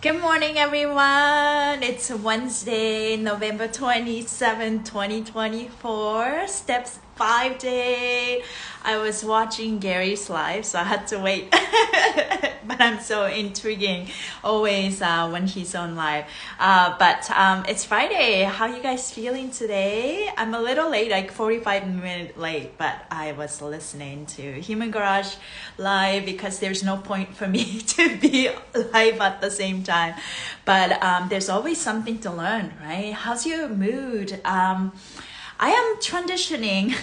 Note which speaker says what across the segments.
Speaker 1: Good morning, everyone. It's Wednesday, November 27, 2024. Steps 5 day. I was watching Gary's live, so I had to wait. But I'm so intriguing always when he's on live. But it's Friday. How you guys feeling today? I'm a little late, like 45 minutes late, but I was listening to Human Garage live because there's no point for me to be live at the same time. But there's always something to learn, right? How's your mood? I am transitioning.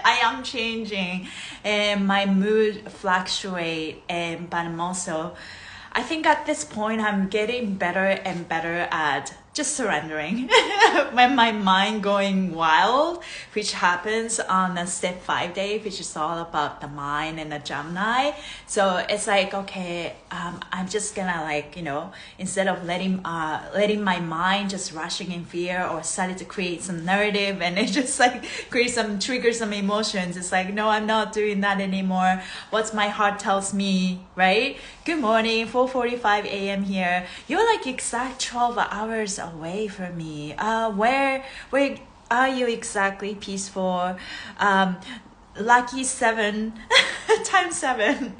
Speaker 1: I am changing, and my mood fluctuate. But I'm also, I think at this point I'm getting better and better at just surrendering when my mind going wild, which happens on a step 5 day, which is all about the mind and the Gemini. So it's like, okay, I'm just gonna instead of letting my mind just rushing in fear or started to create some narrative and it just like trigger some emotions. It's like, no, I'm not doing that anymore. What my heart tells me, right? Good morning, 4:45 a.m. here. You're like exact 12 hours away from me. Where are you exactly? Peaceful. Lucky 7 times 7.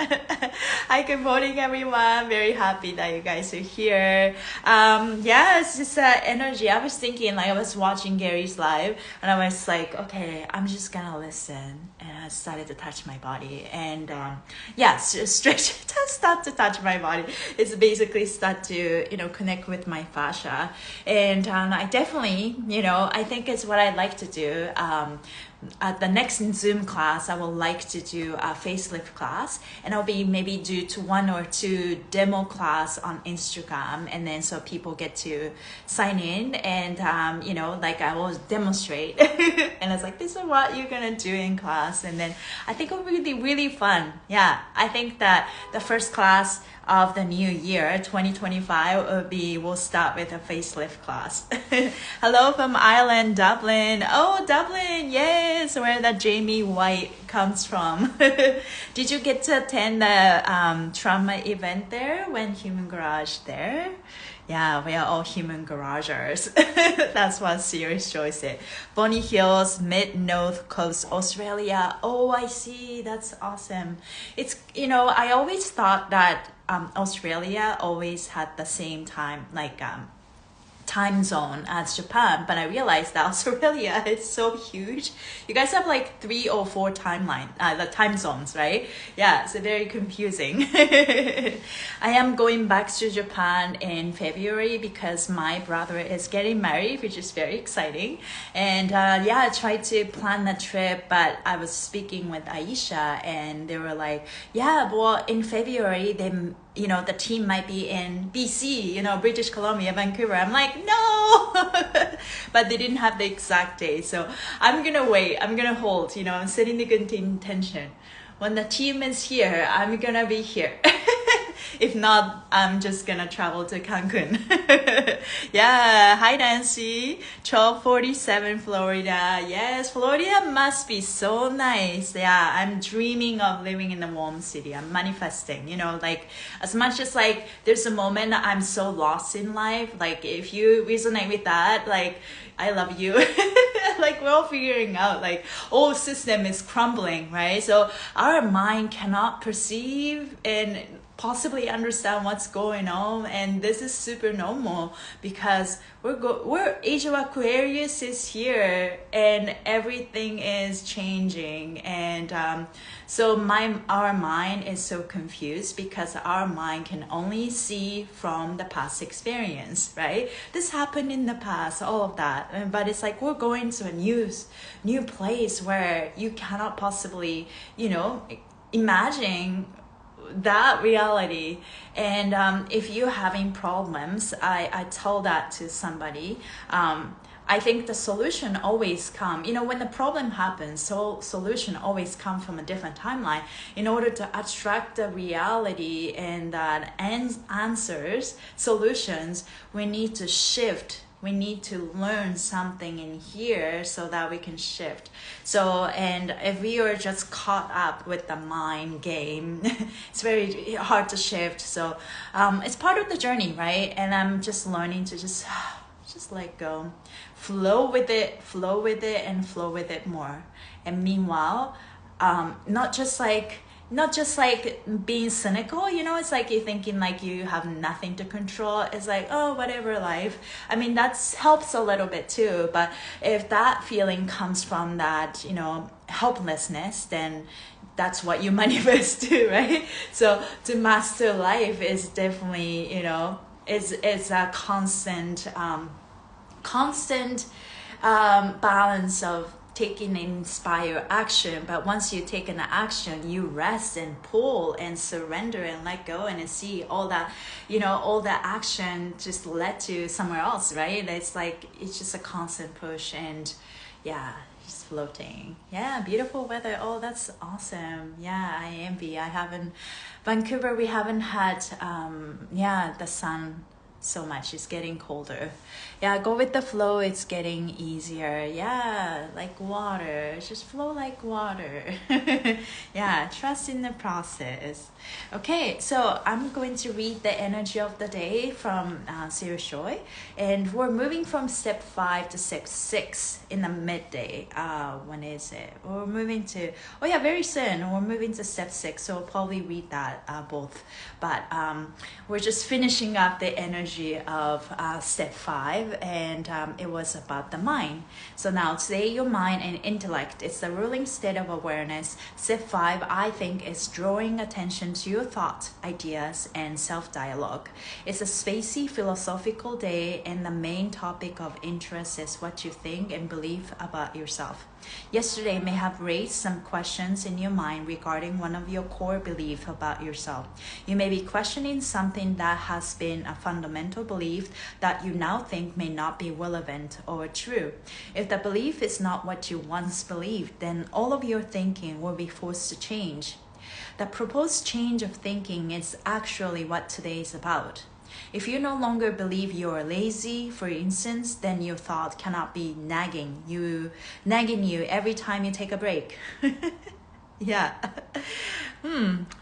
Speaker 1: Hi, good morning, everyone. Very happy that you guys are here. Yeah, it's just energy. I was thinking, like, I was watching Gary's live and I was like, okay, I'm just gonna listen. And I started to touch my body and stretch, start to touch my body. It's basically start to connect with my fascia. And I definitely I think it's what I like to do. At the next Zoom class, I would like to do a facelift class, and I'll be maybe do to 1 or 2 demo class on Instagram, and then so people get to sign in and like I will demonstrate and it's like, this is what you're gonna do in class, and then I think it'll be really fun. Yeah, I think that the first class of the new year 2025 we'll start with a facelift class. Hello from Ireland, Dublin. Oh, Dublin, yes, where that Jamie White comes from. Did you get to attend the trauma event there when Human Garage there? Yeah, we are all human garagers. That's what Serious Joy said. Bonny Hills, Mid-North Coast, Australia. Oh, I see. That's awesome. It's, I always thought that Australia always had the same time, time zone as Japan, but I realized that Australia is so huge. You guys have like 3 or 4 the time zones, right? Yeah, it's very confusing. I am going back to Japan in February because my brother is getting married, which is very exciting. And I tried to plan the trip, but I was speaking with Aisha and they were like, yeah, well, in February, the team might be in BC, British Columbia, Vancouver. I'm like, no, but they didn't have the exact day. So I'm going to wait. I'm going to hold, I'm setting the good intention. When the team is here, I'm going to be here. If not, I'm just gonna travel to Cancun. Yeah, hi Nancy, 1247 Florida. Yes, Florida must be so nice. Yeah, I'm dreaming of living in a warm city. I'm manifesting, as much as there's a moment I'm so lost in life. Like if you resonate with that, I love you. We're all figuring out whole system is crumbling, right? So our mind cannot perceive and possibly understand what's going on, and this is super normal because we're Age of Aquarius is here and everything is changing, and so our mind is so confused because our mind can only see from the past experience, right? This happened in the past, all of that, but it's like we're going to a new place where you cannot possibly imagine that reality. And if you're having problems, I told that to somebody, I think the solution always come, when the problem happens, so solution always come from a different timeline. In order to attract the reality and answers, solutions, we need to shift We need to learn something in here so that we can shift. So, and if we are just caught up with the mind game, it's very hard to shift. So it's part of the journey, right? And I'm just learning to just let go, flow with it, and flow with it more. And meanwhile, not just like being cynical, you know, it's like you're thinking like you have nothing to control. It's like, oh, whatever, life. I mean, that helps a little bit too. But if that feeling comes from that, you know, helplessness, then that's what you manifest too, right? So to master life is definitely, you know, is a constant balance of taking inspire action. But once you take an action, you rest and pull and surrender and let go, and see all that, you know, all that action just led to somewhere else, right? It's like, it's just a constant push, and yeah, just floating. Yeah, beautiful weather. Oh, that's awesome. Yeah, I envy. Vancouver, we haven't had the sun so much. It's getting colder. Yeah, go with the flow. It's getting easier. Yeah, like water. Just flow like water. Yeah, trust in the process. Okay, so I'm going to read the energy of the day from Siri Choi, and we're moving from step 5 to step 6 in the midday. When is it? We're moving to, oh yeah, very soon. We're moving to step 6, so we'll probably read that both. But we're just finishing up the energy of step 5, and it was about the mind. So now today, your mind and intellect is the ruling state of awareness. Step 5, I think, is drawing attention to your thoughts, ideas, and self-dialogue. It's a spacey philosophical day, and the main topic of interest is what you think and believe about yourself. Yesterday may have raised some questions in your mind regarding one of your core beliefs about yourself. You may be questioning something that has been a fundamental belief that you now think may not be relevant or true. If the belief is not what you once believed, then all of your thinking will be forced to change. The proposed change of thinking is actually what today is about. If you no longer believe you are lazy, for instance, then your thought cannot be nagging you every time you take a break. Yeah.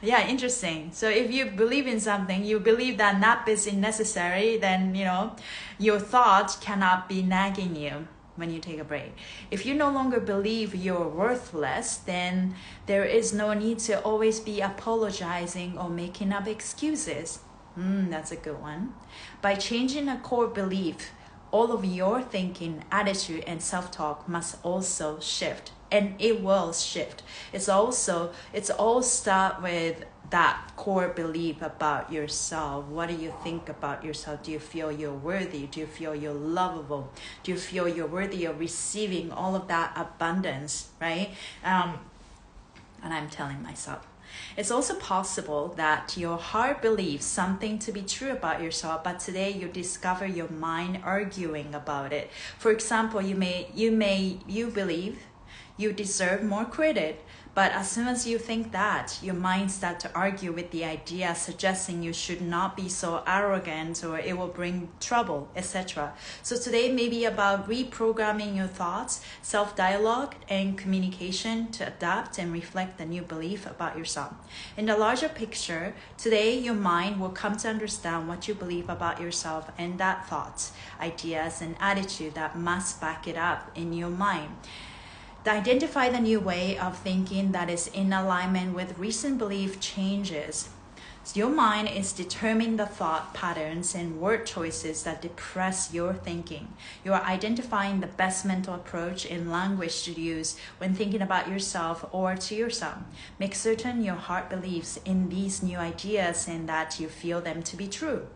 Speaker 1: Yeah, interesting. So if you believe in something, you believe that nap is unnecessary, then, you know, your thought cannot be nagging you when you take a break. If you no longer believe you're worthless, then there is no need to always be apologizing or making up excuses. That's a good one. By changing a core belief, all of your thinking, attitude, and self-talk must also shift. And it will shift. It's all start with that core belief about yourself. What do you think about yourself? Do you feel you're worthy? Do you feel you're lovable? Do you feel you're worthy of receiving all of that abundance, right? And I'm telling myself. It's also possible that your heart believes something to be true about yourself, but today you discover your mind arguing about it. For example, you believe you deserve more credit, but as soon as you think that, your mind starts to argue with the idea, suggesting you should not be so arrogant or it will bring trouble, etc. So today may be about reprogramming your thoughts, self-dialogue, and communication to adapt and reflect the new belief about yourself. In the larger picture, today your mind will come to understand what you believe about yourself and that thoughts, ideas, and attitude that must back it up in your mind. Identify the new way of thinking that is in alignment with recent belief changes. So your mind is determining the thought patterns and word choices that depress your thinking. You are identifying the best mental approach and language to use when thinking about yourself or to yourself. Make certain your heart believes in these new ideas and that you feel them to be true.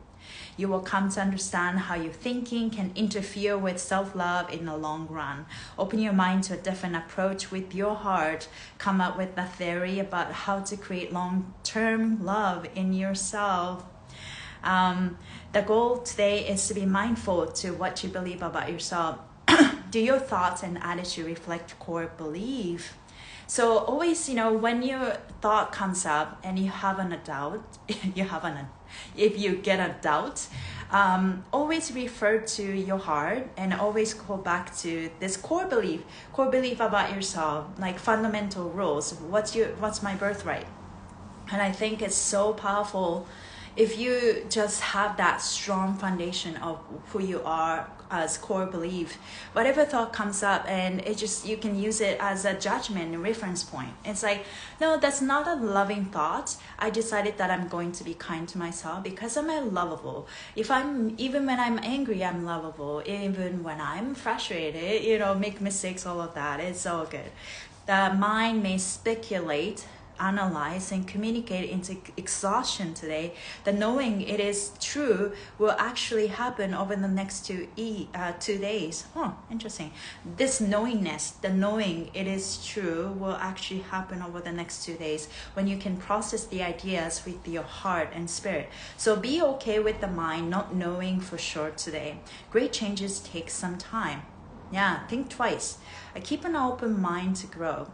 Speaker 1: You will come to understand how your thinking can interfere with self-love in the long run. Open your mind to a different approach with your heart. Come up with a theory about how to create long-term love in yourself. The goal today is to be mindful to what you believe about yourself. Do your thoughts and attitude reflect core belief? So always, when your thought comes up and you have a doubt, if you get a doubt, always refer to your heart and always go back to this core belief about yourself, like fundamental rules. What's my birthright? And I think it's so powerful if you just have that strong foundation of who you are as core belief. Whatever thought comes up, and you can use it as a judgment and reference point. It's like, no, that's not a loving thought. I decided that I'm going to be kind to myself because I'm lovable. Even when I'm angry, I'm lovable. Even when I'm frustrated, make mistakes, all of that, it's all good. The mind may speculate, analyze, and communicate into exhaustion today. The knowing it is true will actually happen over the next 2 days. Oh, interesting. This knowingness, the knowing it is true, will actually happen over the next 2 days when you can process the ideas with your heart and spirit. So be okay with the mind not knowing for sure today. Great changes take some time. Yeah, think twice. I keep an open mind to grow.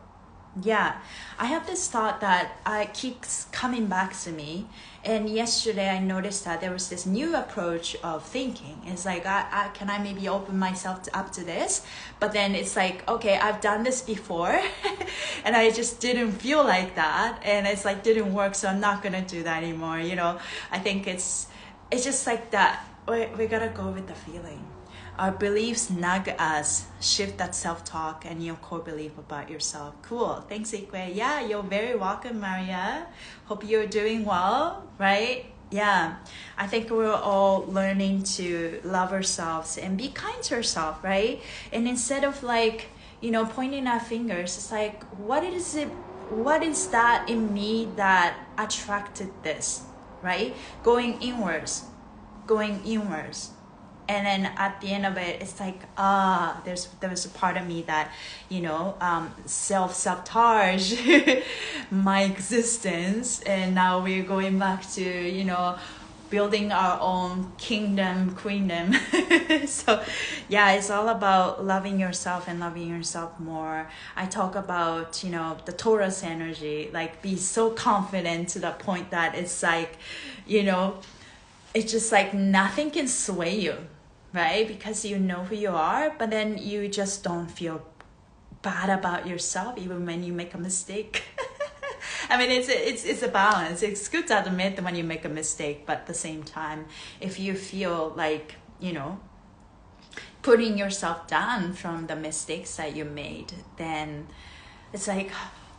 Speaker 1: Yeah, I have this thought that keeps coming back to me. And yesterday I noticed that there was this new approach of thinking. It's like, can I maybe open myself up to this? But then it's like, okay, I've done this before and I just didn't feel like that. And it's like, didn't work, so I'm not going to do that anymore. I think it's just like that. We got to go with the feeling. Our beliefs nudge us. Shift that self-talk and your core belief about yourself. Cool. Thanks, Ikue. Yeah, you're very welcome, Maria. Hope you're doing well, right? Yeah. I think we're all learning to love ourselves and be kind to ourselves, right? And instead of pointing our fingers, it's like, what is that in me that attracted this, right? Going inwards. And then at the end of it, it's like, there was a part of me that, self-sabotage my existence. And now we're going back to, building our own queendom. So yeah, it's all about loving yourself and loving yourself more. I talk about, the Taurus energy, like be so confident to the point that it's like, it's just like nothing can sway you. Right? Because you know who you are, but then you just don't feel bad about yourself even when you make a mistake. I mean, it's a balance. It's good to admit when you make a mistake, but at the same time, if you feel like, putting yourself down from the mistakes that you made, then it's like,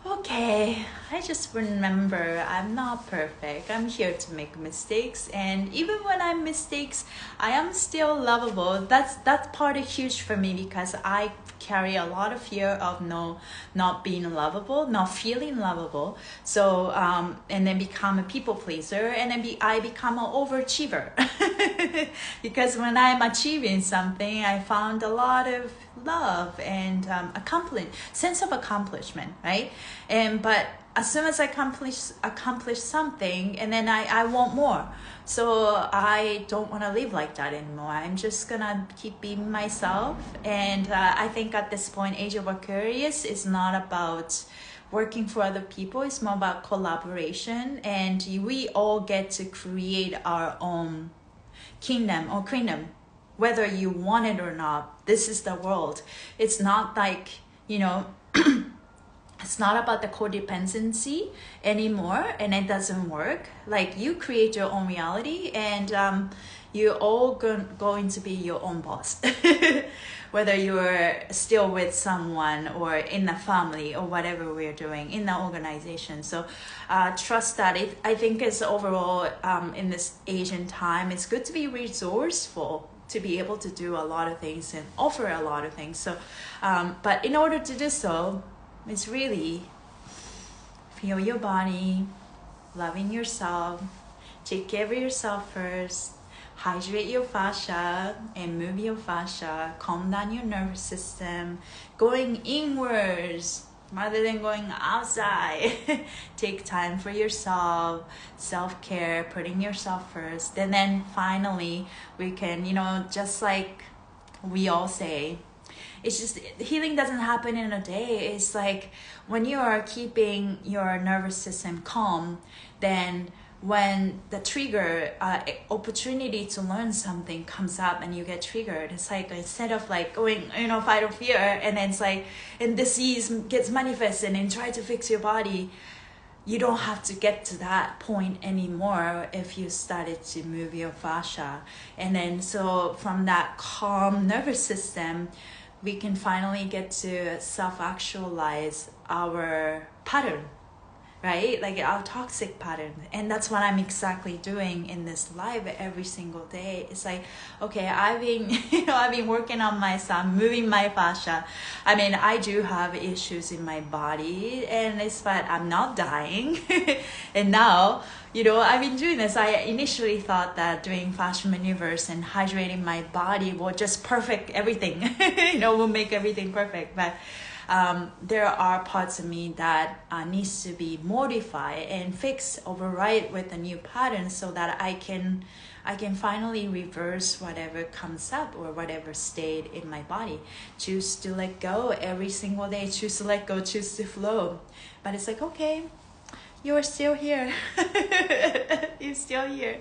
Speaker 1: okay, I just remember I'm not perfect. I'm here to make mistakes, and even when I mistakes, I am still lovable. That's part of huge for me because I carry a lot of fear of not being lovable, not feeling lovable. So and then become a people pleaser, and then I become an overachiever because when I'm achieving something, I found a lot of love and sense of accomplishment, right? But as soon as I accomplish something, and then I want more. So I don't want to live like that anymore. I'm just gonna keep being myself. And I think at this point, Age of Aquarius is not about working for other people. It's more about collaboration, and we all get to create our own kingdom or queendom, whether you want it or not. This is the world. It's not like, it's not about the codependency anymore, and it doesn't work. Like, you create your own reality, and you're all going to be your own boss. Whether you're still with someone or in a family or whatever we're doing in the organization. So trust that. I think it's overall in this Asian time, it's good to be resourceful, to be able to do a lot of things and offer a lot of things. So, but in order to do so, it's really feel your body, loving yourself, take care of yourself first, hydrate your fascia and move your fascia, calm down your nervous system, going inwards rather than going outside. Take time for yourself, self-care, putting yourself first. And then finally, we can, just like we all say, it's just healing doesn't happen in a day. It's like when you are keeping your nervous system calm, then when the trigger opportunity to learn something comes up and you get triggered, it's like instead of like going, you know, fight or fear, and then it's like, and disease gets manifested and try to fix your body, you don't have to get to that point anymore if you started to move your fascia. And then so from that calm nervous system, we can finally get to self-actualize our pattern, right? Like our toxic pattern. And that's what I'm exactly doing in this live every single day. It's like, okay, I've been, I've been working on myself, moving my fascia. I mean, I do have issues in my body, and it's but I'm not dying. And now, I've been doing this. I initially thought that doing fascia maneuvers and hydrating my body will just perfect everything, will make everything perfect. But there are parts of me that needs to be modified and fixed, override with a new pattern, so that I can finally reverse whatever comes up or whatever stayed in my body. Choose to let go every single day. Choose to let go. Choose to flow. But it's like, okay, you're still here. You're still here.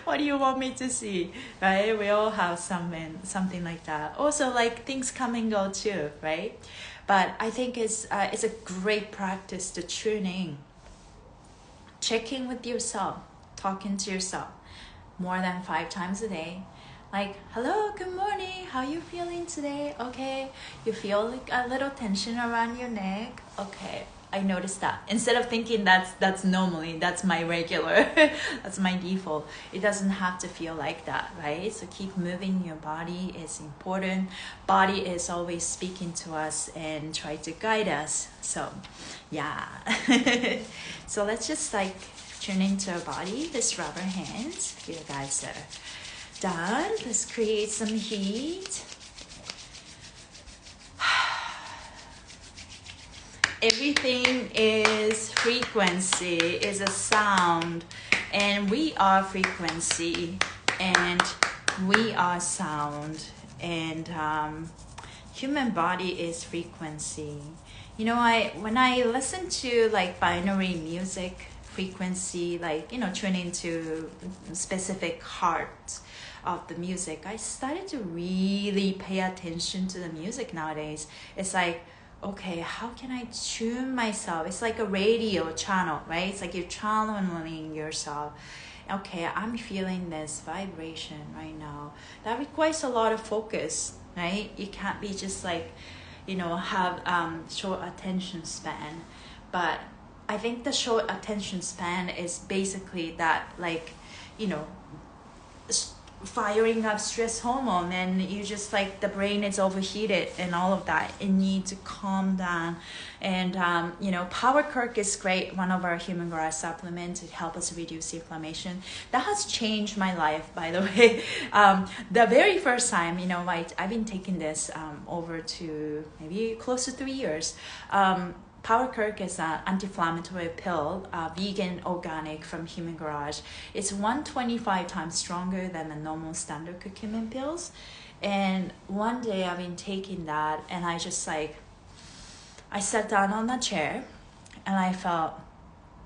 Speaker 1: What do you want me to see? Right? We all have something like that. Also, like, things come and go too, right? But I think it's a great practice to tune in, checking with yourself, talking to yourself more than 5 times a day. Like, hello, good morning, how you feeling today? Okay, you feel like a little tension around your neck? Okay, I noticed that. Instead of thinking that's normally, that's my regular, that's my default. It doesn't have to feel like that, right? So keep moving your body is important. Body is always speaking to us and try to guide us. So yeah. So let's just like tune into our body. Let's rub our hands. You guys are done. Let's create some heat. Everything is frequency, is a sound, and we are frequency, and we are sound, and human body is frequency. When I listen to like binary music frequency, like tuning to specific heart of the music, I started to really pay attention to the music nowadays. It's like, okay, how can I tune myself? It's like a radio channel, right? It's like you're channeling yourself. Okay, I'm feeling this vibration right now. That requires a lot of focus, right? You can't be just like, have short attention span. But I think the short attention span is basically that, like, firing up stress hormone, and you just like the brain is overheated and all of that. It needs to calm down. And Power Kirk is great, one of our human garage supplements to help us reduce inflammation. That has changed my life, by the way. The very first time, I've been taking this over to maybe close to 3 years. Power Kirk is an anti-inflammatory pill, vegan, organic from Human Garage. It's 125 times stronger than the normal standard curcumin pills. And one day I've been taking that, and I just like, I sat down on the chair and I felt,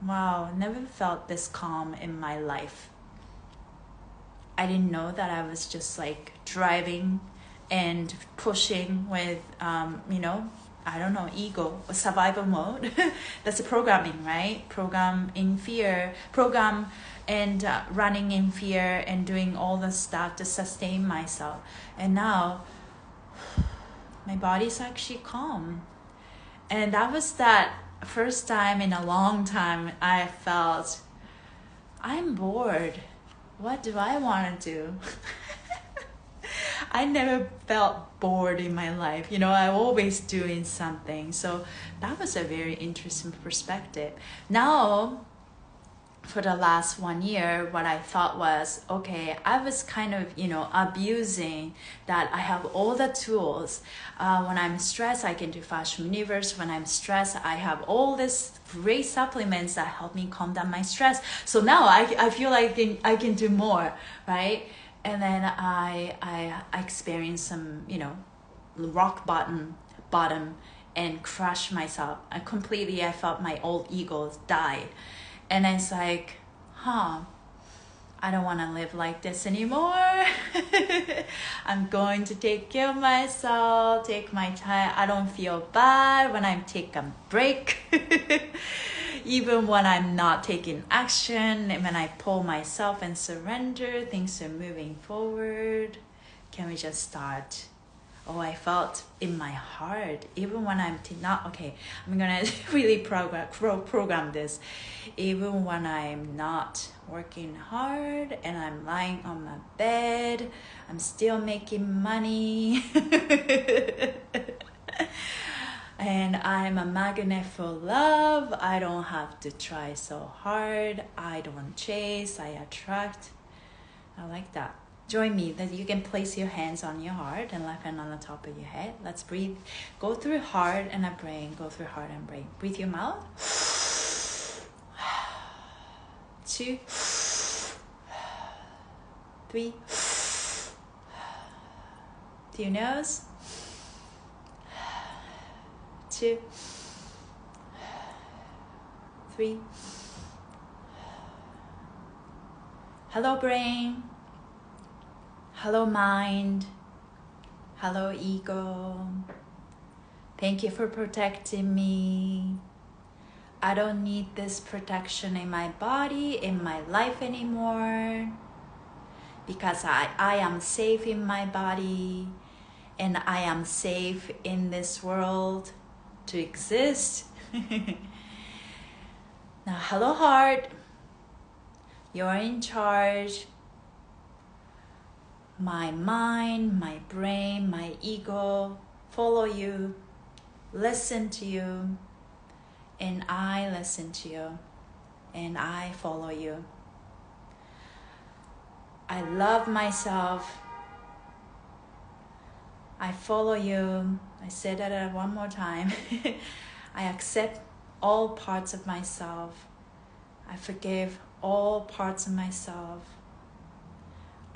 Speaker 1: wow, never felt this calm in my life. I didn't know that I was just like driving and pushing with, I don't know, ego or survival mode. That's a programming, right? Program in fear, program and running in fear and doing all the stuff to sustain myself. And now my body's actually calm. And that was that first time in a long time I felt, I'm bored. What do I want to do? I never felt bored in my life. I'm always doing something. So that was a very interesting perspective. Now, for the last 1 year, what I thought was, okay, I was kind of, abusing that I have all the tools. When I'm stressed, I can do fascia maneuvers. When I'm stressed, I have all this great supplements that help me calm down my stress. So now I feel like I can do more, right? And then I experienced some, rock bottom and crushed myself. I felt my old ego died. And it's like, I don't want to live like this anymore. I'm going to take care of myself, take my time. I don't feel bad when I take a break. Even when I'm not taking action, when I pull myself and surrender, things are moving forward. Can we just start? Oh, I felt in my heart, even when I'm not, okay, I'm gonna really program this. Even when I'm not working hard and I'm lying on my bed, I'm still making money. And I'm a magnet for love. I don't have to try so hard. I don't chase, I attract. I like that. Join me that you can place your hands on your heart and left hand on the top of your head. Let's breathe. Go through heart and a brain. Go through heart and brain. Breathe your mouth. 2, 3. Through your nose. 2, 3. Hello, brain. Hello, mind. Hello, ego. Thank you for protecting me. I don't need this protection in my body, in my life anymore. Because I am safe in my body. And I am safe in this world to exist. Now, hello, heart. You're in charge. My mind, my brain, my ego follow you, listen to you, and I listen to you, and I follow you. I love myself. I follow you. I say that one more time. I accept all parts of myself. I forgive all parts of myself.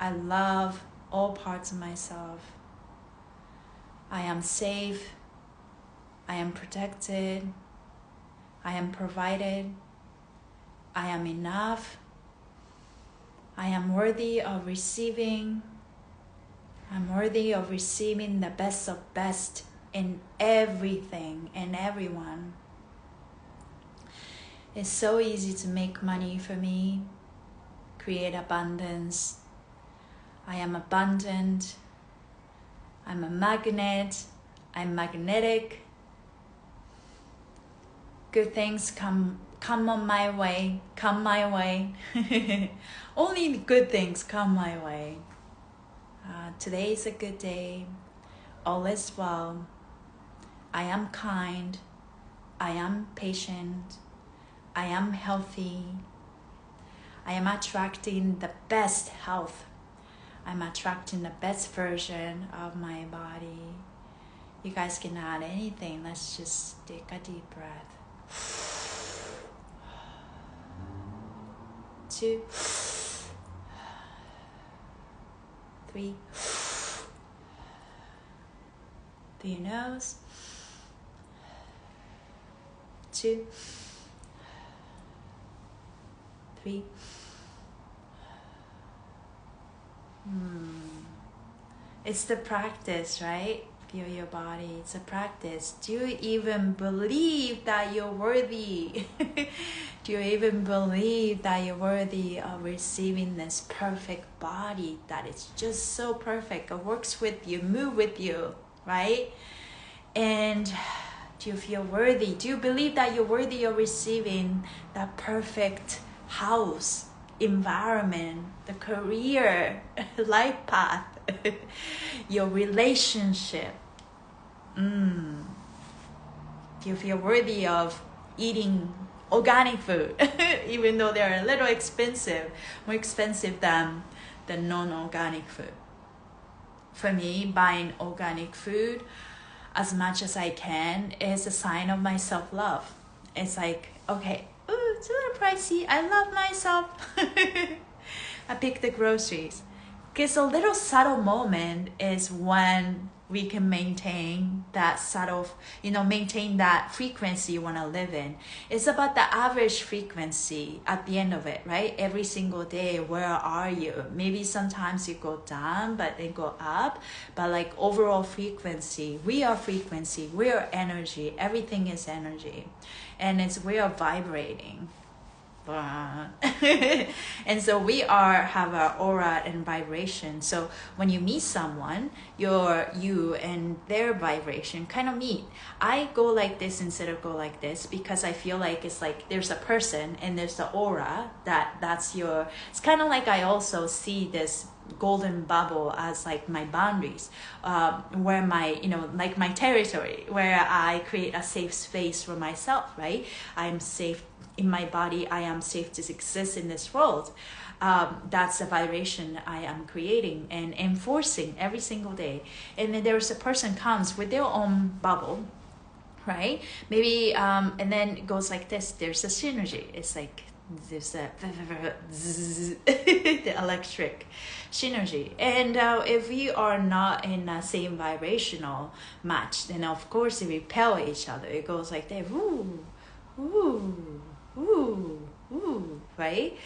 Speaker 1: I love all parts of myself. I am safe. I am protected. I am provided. I am enough. I am worthy of receiving. I'm worthy of receiving the best of best in everything and everyone. It's so easy to make money for me, create abundance. I am abundant. I'm a magnet. I'm magnetic. Good things come on my way. Come my way. Only good things come my way. Today is a good day. All is well. I am kind. I am patient. I am healthy. I am attracting the best health. I'm attracting the best version of my body. You guys can add anything. Let's just take a deep breath. 2, 3. Through your nose. 2, 3. It's the practice, right? Feel your body. It's a practice. Do you even believe that you're worthy? Do you even believe that you're worthy of receiving this perfect body that is just so perfect? It works with you, move with you, right? And do you feel worthy? Do you believe that you're worthy of receiving that perfect house, environment, the career, life path, your relationship? Do you feel worthy of eating organic food, even though they're a little expensive, more expensive than the non-organic food? For me, buying organic food as much as I can is a sign of my self-love. It's like, okay, ooh, it's a little pricey. I love myself. I pick the groceries. Because a little subtle moment is when we can maintain that subtle, maintain that frequency you want to live in. It's about the average frequency at the end of it, right? Every single day, where are you? Maybe sometimes you go down, but then go up. But like overall frequency, we are energy. Everything is energy. And we are vibrating. And so we have our aura and vibration. So when you meet someone, you and their vibration kind of meet. I go like this instead of go like this because I feel like it's like there's a person and there's the aura that's it's kind of like I also see this golden bubble as like my boundaries, where like my territory, where I create a safe space for myself, right? I'm safe in my body. I am safe to exist in this world. That's the vibration I am creating and enforcing every single day. And then there's a person comes with their own bubble, right? Maybe and then it goes like this. There's a synergy. It's like there's a the electric synergy. And if we are not in the same vibrational match, then of course we repel each other. It goes like that. Woo, woo, ooh, ooh, right?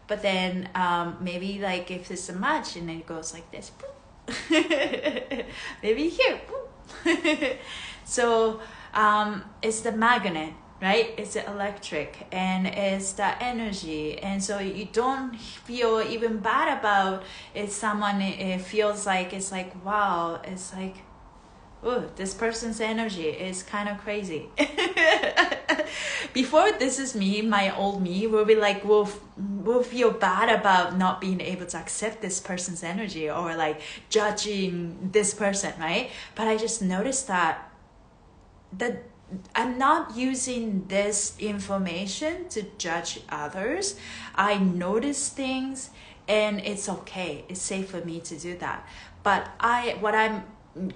Speaker 1: But then maybe like if it's a match and then it goes like this, maybe here. So it's the magnet, right? It's the electric and it's the energy. And so you don't feel even bad about if someone, it feels like, it's like, wow, it's like, oh, this person's energy is kind of crazy. Before, this is me, my old me, will be like, we'll feel bad about not being able to accept this person's energy or like judging this person, right? But I just noticed that I'm not using this information to judge others. I notice things and it's okay. It's safe for me to do that. But what I'm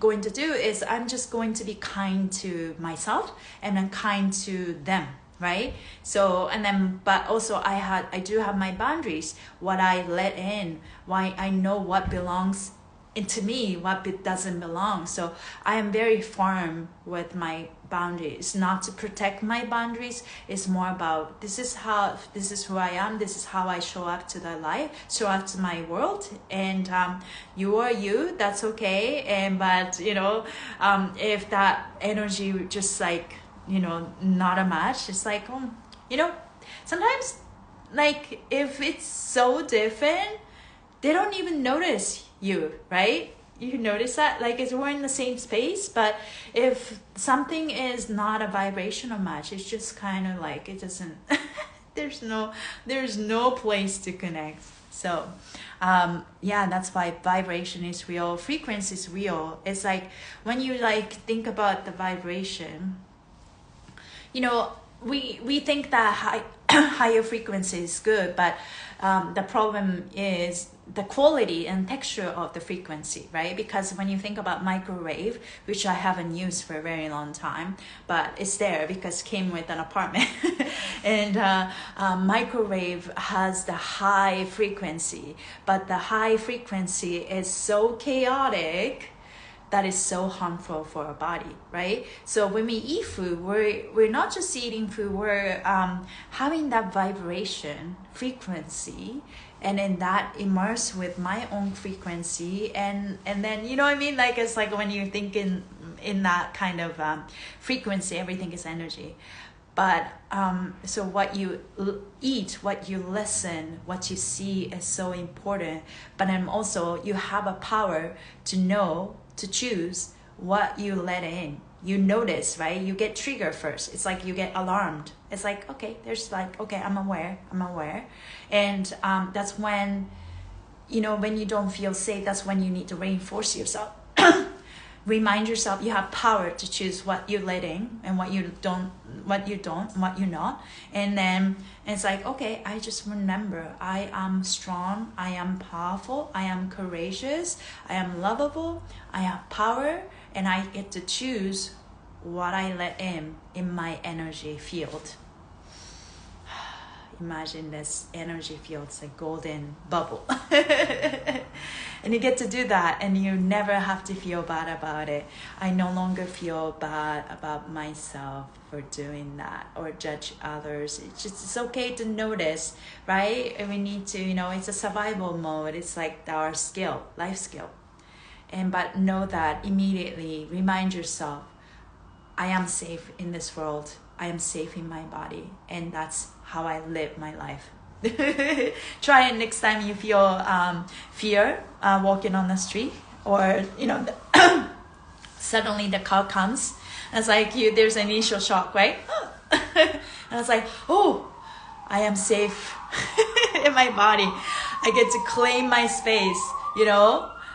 Speaker 1: going to do is I'm just going to be kind to myself and then kind to them, right? So, and then, but also I do have my boundaries, what I let in, why I know what belongs into me, what doesn't belong. So I am very firm with my boundaries, not to protect my boundaries. It's more about this is who I am, this is how I show up to the life, show up to my world, and you are you, that's okay. And but if that energy just like not a match, it's like sometimes like if it's so different, they don't even notice you, right? You notice that, like, we're in the same space, but if something is not a vibrational match, it's just kind of like it doesn't. there's no place to connect. So, that's why vibration is real, frequency is real. It's like when you like think about the vibration, we think that higher frequency is good, but the problem is the quality and texture of the frequency, right? Because when you think about microwave, which I haven't used for a very long time, but it's there because it came with an apartment. And microwave has the high frequency, but the high frequency is so chaotic that is so harmful for our body, right? So when we eat food, we're not just eating food, we're having that vibration, frequency, and in that immerse with my own frequency, and then what I mean? Like it's like when you think in that kind of frequency, everything is energy. But so what you eat, what you listen, what you see is so important. But then also you have a power to choose what you let in. You notice, right? You get triggered first. It's like you get alarmed. It's like, okay, there's like, okay, I'm aware. And that's when, when you don't feel safe, that's when you need to reinforce yourself. Remind yourself you have power to choose what you let in and what you don't, what you're not. And then it's like, okay, I just remember I am strong, I am powerful, I am courageous, I am lovable, I have power, and I get to choose what I let in my energy field. imagine this energy field, it's a golden bubble. And you get to do that, and you never have to feel bad about it. I no longer feel bad about myself for doing that or judge others. It's okay to notice, right? And we need to, it's a survival mode. It's like our skill, life skill. But know that immediately, remind yourself, I am safe in this world. I am safe in my body, and that's how I live my life. Try it next time you feel fear walking on the street, or suddenly the car comes. And it's like there's an initial shock, right? And it's like, oh, I am safe in my body. I get to claim my space,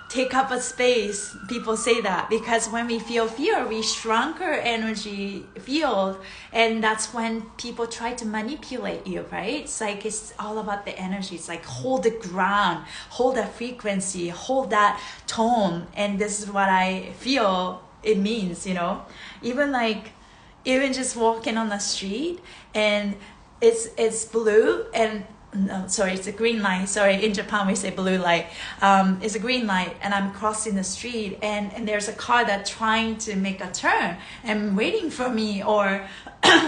Speaker 1: take up a space. People say that because when we feel fear, we shrunk our energy field, and that's when people try to manipulate you, right? It's like it's all about the energy. It's like hold the ground, hold that frequency, hold that tone, and this is what I feel it means, even just walking on the street and it's blue and no, sorry, it's a green light. Sorry, in Japan we say blue light. It's a green light, and I'm crossing the street, and there's a car that's trying to make a turn and waiting for me, or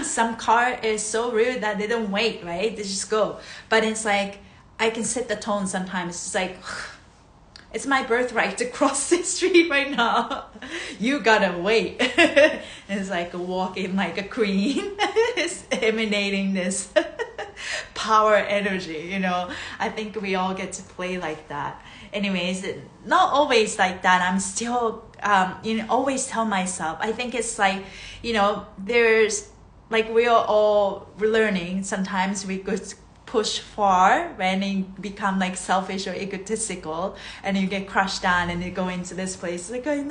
Speaker 1: some car is so rude that they don't wait, right? They just go. But it's like I can set the tone sometimes. It's like it's my birthright to cross the street right now. You gotta wait. It's like walking like a queen. It's emanating this power energy, I think we all get to play like that. Anyways, not always like that. I'm still always tell myself, I think it's like there's like we are all learning. Sometimes we could push far when you become like selfish or egotistical, and you get crushed down and you go into this place like I'm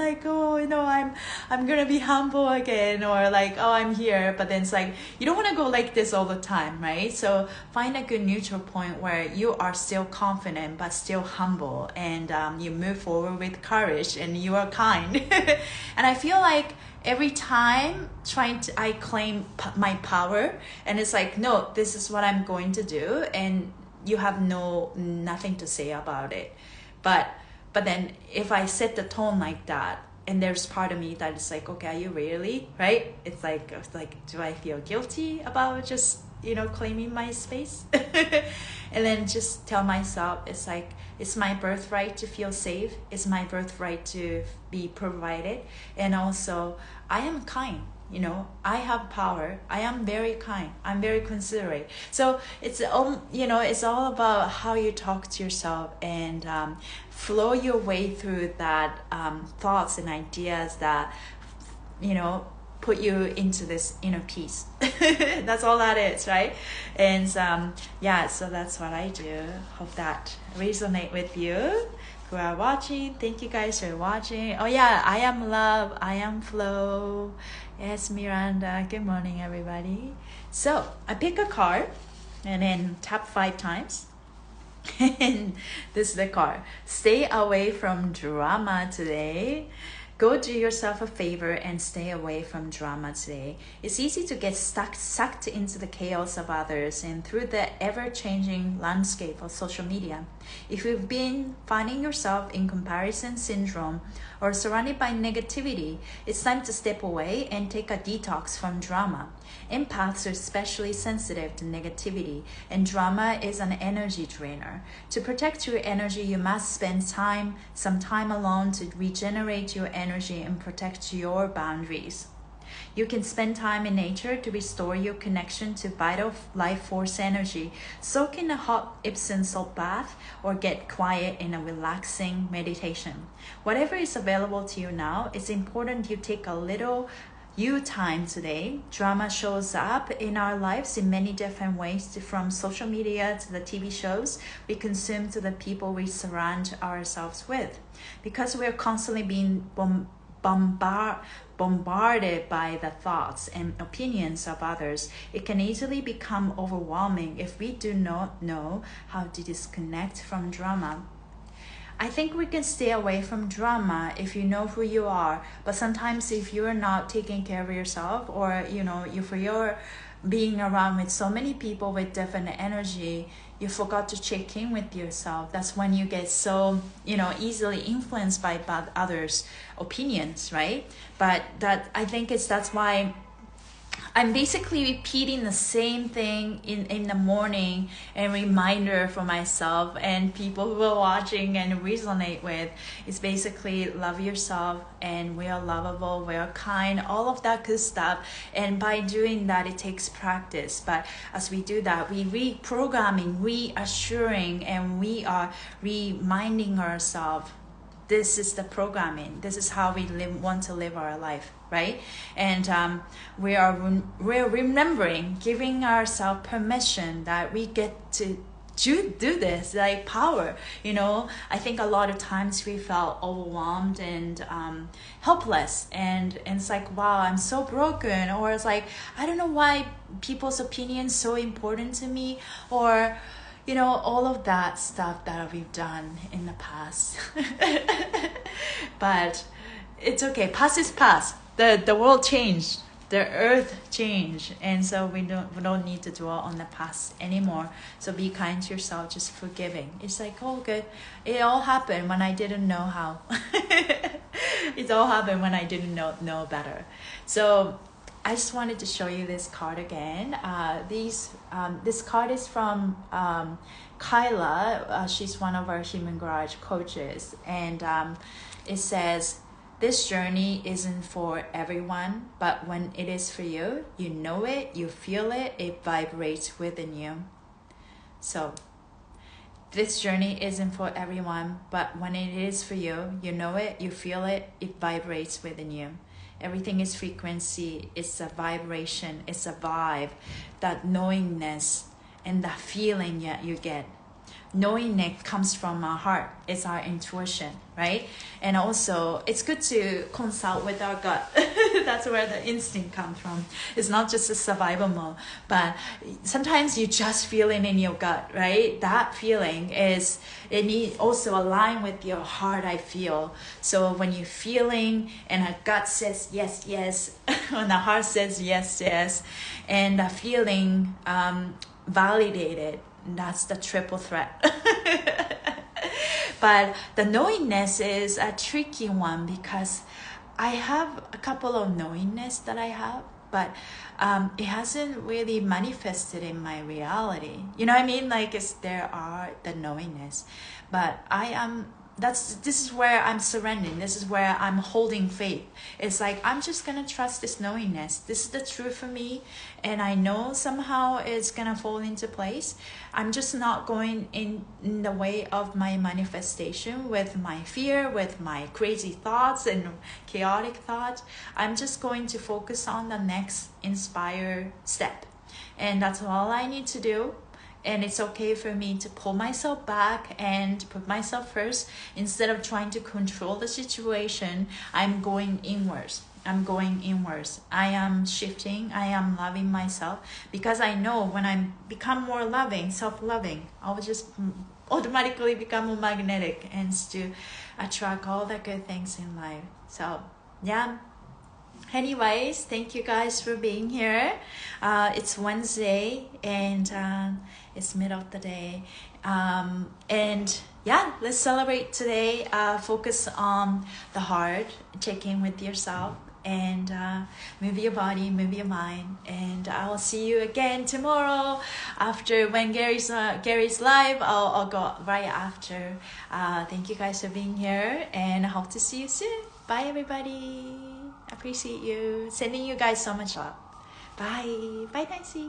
Speaker 1: gonna be humble again, or like, oh, I'm here. But then it's like you don't want to go like this all the time, right? So find a good neutral point where you are still confident but still humble, and you move forward with courage, and you are kind. And I feel like every time I claim my power, and it's like, no, this is what I'm going to do, and you have nothing to say about it. But then if I set the tone like that, and there's part of me that is like, okay, are you really, right? It's like, do I feel guilty about just claiming my space? And then just tell myself, it's like, it's my birthright to feel safe. It's my birthright to be provided. And also, I am kind. I have power. I am very kind. I'm very considerate. So it's all about how you talk to yourself, and flow your way through that thoughts and ideas that put you into this inner peace. That's all that is, right? And so that's what I do. Hope that resonate with you who are watching. Thank you guys for watching. Oh yeah, I am love, I am flow. Yes, Miranda. Good morning, everybody. So I pick a card and then tap 5 times. And this is the card. Stay away from drama today. Go do yourself a favor and stay away from drama today. It's easy to get sucked into the chaos of others and through the ever-changing landscape of social media. If you've been finding yourself in comparison syndrome or surrounded by negativity, it's time to step away and take a detox from drama. Empaths are especially sensitive to negativity, and drama is an energy drainer. To protect your energy, you must spend some time alone to regenerate your energy and protect your boundaries. You can spend time in nature to restore your connection to vital life force energy. Soak in a hot Epsom salt bath or get quiet in a relaxing meditation. Whatever is available to you now, it's important you take a little time today. Drama shows up in our lives in many different ways, from social media to the TV shows we consume to the people we surround ourselves with. Because we are constantly being bombarded by the thoughts and opinions of others, it can easily become overwhelming if we do not know how to disconnect from drama. I think we can stay away from drama if you know who you are, but sometimes if you're not taking care of yourself, or being around with so many people with different energy, you forgot to check in with yourself. That's when you get so, easily influenced by others' opinions, right? But I think that's why I'm basically repeating the same thing in the morning, and reminder for myself and people who are watching and resonate with. It's basically love yourself, and we are lovable, we are kind, all of that good stuff. And by doing that, it takes practice. But as we do that, we reprogramming, reassuring, and we are reminding ourselves, this is the programming, this is how we want to live our life, right? And we're remembering, giving ourselves permission that we get to do this, like power. I think a lot of times we felt overwhelmed and helpless, and it's like, wow, I'm so broken, or it's like, I don't know why people's opinions so important to me, or all of that stuff that we've done in the past. But it's okay. Past is past. The world changed. The earth changed. And so we don't need to dwell on the past anymore. So be kind to yourself, just forgiving. It's like, oh, good. It all happened when I didn't know how. It all happened when I didn't know better. So I just wanted to show you this card again. This card is from Kyla. She's one of our Human Garage coaches. And it says, this journey isn't for everyone, but when it is for you, you know it, you feel it, it vibrates within you. So this journey isn't for everyone, but when it is for you, you know it, you feel it, it vibrates within you. Everything is frequency, it's a vibration, it's a vibe, that knowingness and that feeling you get. Knowing it comes from our heart, it's our intuition, right? And also, it's good to consult with our gut. That's where the instinct comes from. It's not just a survival mode, but sometimes you just feel it in your gut, right? That feeling it needs also align with your heart, I feel. So when you're feeling and our gut says yes, yes, when the heart says yes, yes, and the feeling validated, that's the triple threat. But the knowingness is a tricky one, because I have a couple of knowingness that I have, but it hasn't really manifested in my reality. You know what I mean? Like, there are the knowingness, but this is where I'm surrendering. This is where I'm holding faith. It's like, I'm just gonna trust this knowingness. This is the truth for me, and I know somehow it's gonna fall into place. I'm just not going in the way of my manifestation with my fear, with my crazy thoughts and chaotic thoughts. I'm just going to focus on the next inspired step, and that's all I need to do. And it's okay for me to pull myself back and put myself first. Instead of trying to control the situation, I'm going inwards. I am shifting. I am loving myself, because I know when I become more loving, self-loving, I will just automatically become more magnetic and to attract all the good things in life. So, yeah. Anyways, thank you guys for being here. It's Wednesday, and it's middle of the day. And yeah, let's celebrate today. Focus on the heart, check in with yourself, and move your body, move your mind. And I'll see you again tomorrow after, when Gary's live. I'll go right after. Thank you guys for being here, and I hope to see you soon. Bye, everybody. Appreciate you. Sending you guys so much love. Bye. Bye, Nancy.